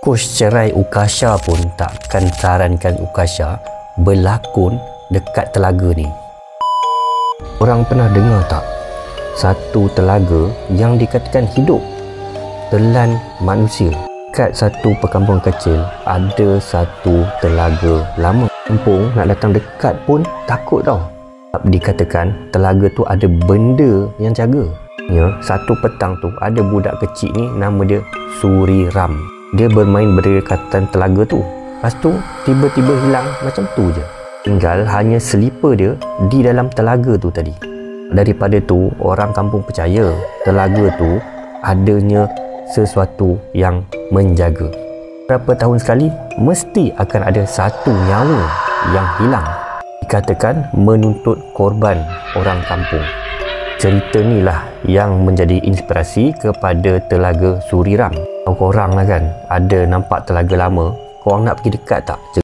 Kos cerai Ukasha pun takkan sarankan Ukasha berlakon dekat telaga ni. Orang pernah dengar tak? Satu telaga yang dikatakan hidup telan manusia. Dekat satu perkampungan kecil ada satu telaga lama. Kampung nak datang dekat pun takut tau. Dikatakan telaga tu ada benda yang jaga. Ya, satu petang tu ada budak kecil ni nama dia Suriram. Dia bermain berdekatan telaga tu. Lepas tu tiba-tiba hilang macam tu je. Tinggal hanya selipar dia di dalam telaga tu tadi. Daripada tu orang kampung percaya telaga tu adanya sesuatu yang menjaga. Berapa tahun sekali mesti akan ada satu nyawa yang hilang. Dikatakan menuntut korban orang kampung. Cerita ni lah yang menjadi inspirasi kepada telaga Suriram. Korang lah kan ada nampak telaga lama, korang nak pergi dekat tak?